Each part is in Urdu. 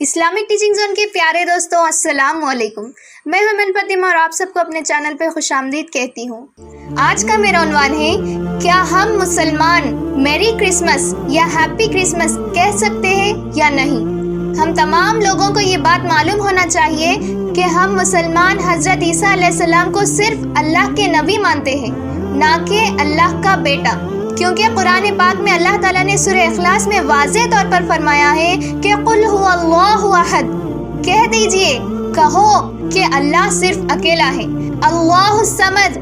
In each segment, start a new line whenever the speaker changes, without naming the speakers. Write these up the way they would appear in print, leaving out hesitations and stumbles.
اسلامک ٹیچنگ زون کے پیارے دوستوں السلام علیکم، میں ہوں فاطمہ اور آپ سب کو اپنے چینل پہ خوش آمدید کہتی ہوں۔ آج کا میرا عنوان ہے، کیا ہم مسلمان میری کرسمس یا ہیپی کرسمس کہہ سکتے ہیں یا نہیں؟ ہم تمام لوگوں کو یہ بات معلوم ہونا چاہیے کہ ہم مسلمان حضرت عیسیٰ علیہ السلام کو صرف اللہ کے نبی مانتے ہیں، نہ کہ اللہ کا بیٹا، کیونکہ قرآن پاک میں اللہ تعالیٰ نے سورہ اخلاص میں واضح طور پر فرمایا ہے کہ قل هو اللہ احد، کہہ دیجئے، کہو کہ اللہ صرف اکیلا ہے، اللہ الصمد،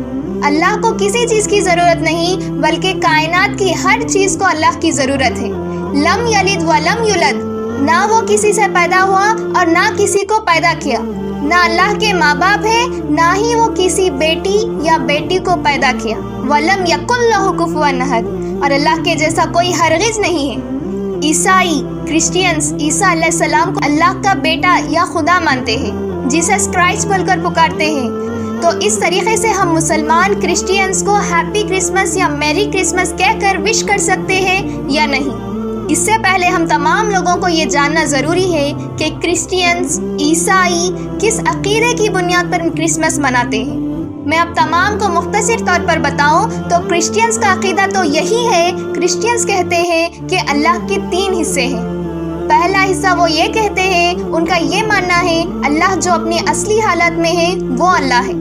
اللہ کو کسی چیز کی ضرورت نہیں بلکہ کائنات کی ہر چیز کو اللہ کی ضرورت ہے، لم یلد ولم یولد، نہ وہ کسی سے پیدا ہوا اور نہ کسی کو پیدا کیا، نہ اللہ کے ماں باپ ہے نہ ہی وہ کسی بیٹی یا بیٹی کو پیدا کیا، وَلَمْ يَكُنْ لَهُ كُفُوًا أَحَدٌ، اور اللہ کے جیسا کوئی ہرگز نہیں ہے۔ عیسائی کرسچینز عیسیٰ علیہ السلام کو اللہ کا بیٹا یا خدا مانتے ہیں، جیسس کرائسٹ بول کر پکارتے ہیں، تو اس طریقے سے ہم مسلمان کرسچینز کو ہیپی کرسمس یا میری کرسمس کہہ کر وش کر سکتے ہیں یا نہیں؟ اس سے پہلے ہم تمام لوگوں کو یہ جاننا ضروری ہے کہ کرسچینز عیسائی کس عقیدے کی بنیاد پر کرسمس مناتے ہیں۔ میں اب تمام کو مختصر طور پر بتاؤں تو کرسچینز کا عقیدہ تو یہی ہے، کرسچینز کہتے ہیں کہ اللہ کے 3 حصے ہیں۔ پہلا حصہ وہ یہ کہتے ہیں، ان کا یہ ماننا ہے اللہ جو اپنی اصلی حالت میں ہے وہ اللہ ہے،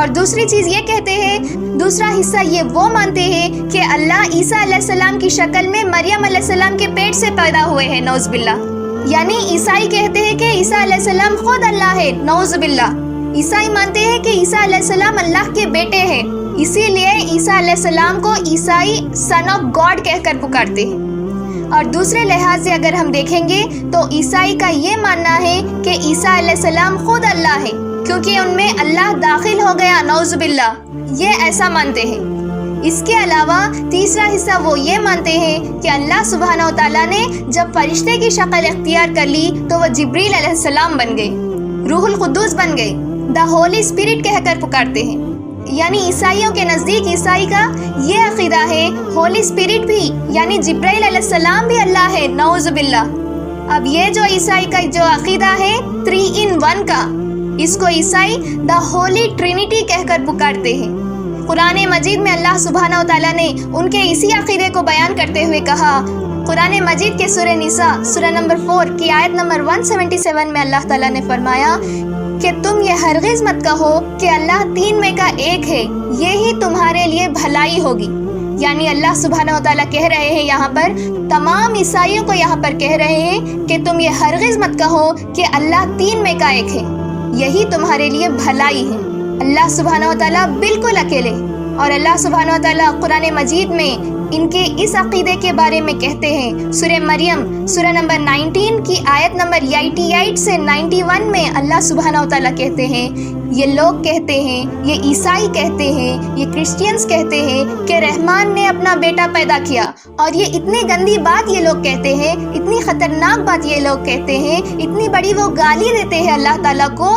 اور دوسری چیز یہ کہتے ہیں، دوسرا حصہ یہ وہ مانتے ہیں کہ اللہ عیسیٰ علیہ السلام کی شکل میں مریم علیہ السلام کے پیٹ سے پیدا ہوئے ہیں، نعوذ باللہ، یعنی عیسائی کہتے ہیں کہ عیسیٰ علیہ السلام خود اللہ ہے، نعوذ باللہ۔ عیسائی مانتے ہیں کہ عیسیٰ علیہ السلام اللہ کے بیٹے ہیں، اسی لیے عیسیٰ علیہ السلام کو عیسائی سن آف گاڈ کہہ کر پکارتے ہیں۔ اور دوسرے لحاظ سے اگر ہم دیکھیں گے تو عیسائی کا یہ ماننا ہے کہ عیسیٰ علیہ السلام خود اللہ ہے، کیونکہ ان میں اللہ داخل ہو گیا، نعوذ باللہ، یہ ایسا مانتے ہیں۔ اس کے علاوہ تیسرا حصہ وہ یہ مانتے ہیں کہ اللہ سبحانہ و تعالیٰ نے جب فرشتے کی شکل اختیار کر لی تو وہ جبریل علیہ السلام بن گئے، روح القدس بن گئے، دا ہولی اسپرٹ کہہ کر پکارتے ہیں۔ یعنی عیسائیوں کے نزدیک عیسائی کا یہ عقیدہ ہے، ہولی اسپرٹ بھی یعنی جبرائیل علیہ السلام بھی اللہ ہے، نعوذ باللہ۔ اب یہ جو عیسائی کا جو عقیدہ ہے 3 in 1 کا، اس کو عیسائی دا ہولی ٹرینٹی کہہ کر پکارتے ہیں۔ قرآن مجید میں اللہ سبحانہ و تعالیٰ نے ان کے اسی عقیدے کو بیان کرتے ہوئے کہا، قرآن مجید کے سورہ نساء سورہ نمبر 4 کی آیت نمبر 177 میں اللہ تعالیٰ نے فرمایا کہ تم یہ ہرگز مت کہو کہ اللہ 3 میں کا ایک ہے، یہی تمہارے لیے بھلائی ہوگی۔ یعنی اللہ سبحانہ و تعالیٰ کہہ رہے ہیں یہاں پر، تمام عیسائیوں کو یہاں پر کہہ رہے ہیں کہ تم یہ ہرگز مت کہو کہ اللہ 3 میں کا ایک ہے، یہی تمہارے لیے بھلائی ہے۔ اللہ سبحانہ و تعالیٰ بالکل اکیلے، اور اللہ سبحانہ و تعالیٰ قرآن مجید میں ان کے اس عقیدے کے بارے میں کہتے ہیں، سورہ مریم سورہ نمبر 19 کی آیت نمبر 88 سے 91 میں اللہ سبحانہ و تعالیٰ کہتے ہیں، یہ لوگ کہتے ہیں، یہ عیسائی کہتے ہیں، یہ کرسچینز کہتے ہیں کہ رحمان نے اپنا بیٹا پیدا کیا، اور یہ اتنی گندی بات یہ لوگ کہتے ہیں، اتنی خطرناک بات یہ لوگ کہتے ہیں، اتنی بڑی وہ گالی دیتے ہیں اللہ تعالیٰ کو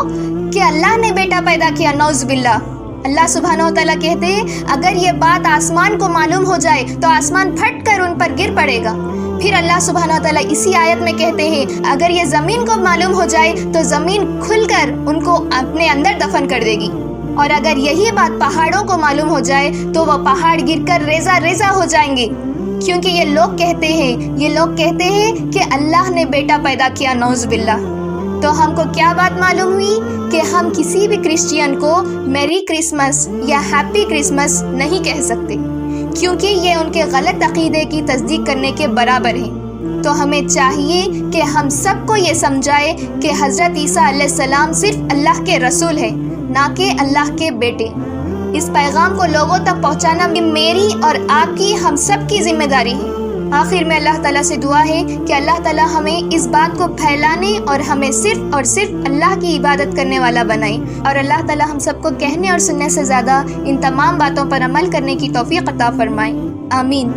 کہ اللہ نے بیٹا پیدا کیا، نعوذ باللہ۔ اللہ سبحانہ و تعالیٰ کہتے ہیں اگر یہ بات آسمان کو معلوم ہو جائے تو آسمان پھٹ کر ان پر گر پڑے گا۔ پھر اللہ سبحانہ و تعالیٰ اسی آیت میں کہتے ہیں اگر یہ زمین کو معلوم ہو جائے تو زمین کھل کر ان کو اپنے اندر دفن کر دے گی، اور اگر یہی بات پہاڑوں کو معلوم ہو جائے تو وہ پہاڑ گر کر ریزہ ریزہ ہو جائیں گے، کیونکہ یہ لوگ کہتے ہیں کہ اللہ نے بیٹا پیدا کیا، نعوذ باللہ۔ تو ہم کو کیا بات معلوم ہوئی کہ ہم کسی بھی کرسچین کو میری کرسمس یا ہیپی کرسمس نہیں کہہ سکتے، کیونکہ یہ ان کے غلط عقیدے کی تصدیق کرنے کے برابر ہے۔ تو ہمیں چاہیے کہ ہم سب کو یہ سمجھائے کہ حضرت عیسیٰ علیہ السلام صرف اللہ کے رسول ہیں، نہ کہ اللہ کے بیٹے۔ اس پیغام کو لوگوں تک پہنچانا میری اور آپ کی، ہم سب کی ذمہ داری ہے۔ آخر میں اللہ تعالیٰ سے دعا ہے کہ اللہ تعالیٰ ہمیں اس بات کو پھیلانے اور ہمیں صرف اور صرف اللہ کی عبادت کرنے والا بنائے، اور اللہ تعالیٰ ہم سب کو کہنے اور سننے سے زیادہ ان تمام باتوں پر عمل کرنے کی توفیق عطا فرمائے، آمین۔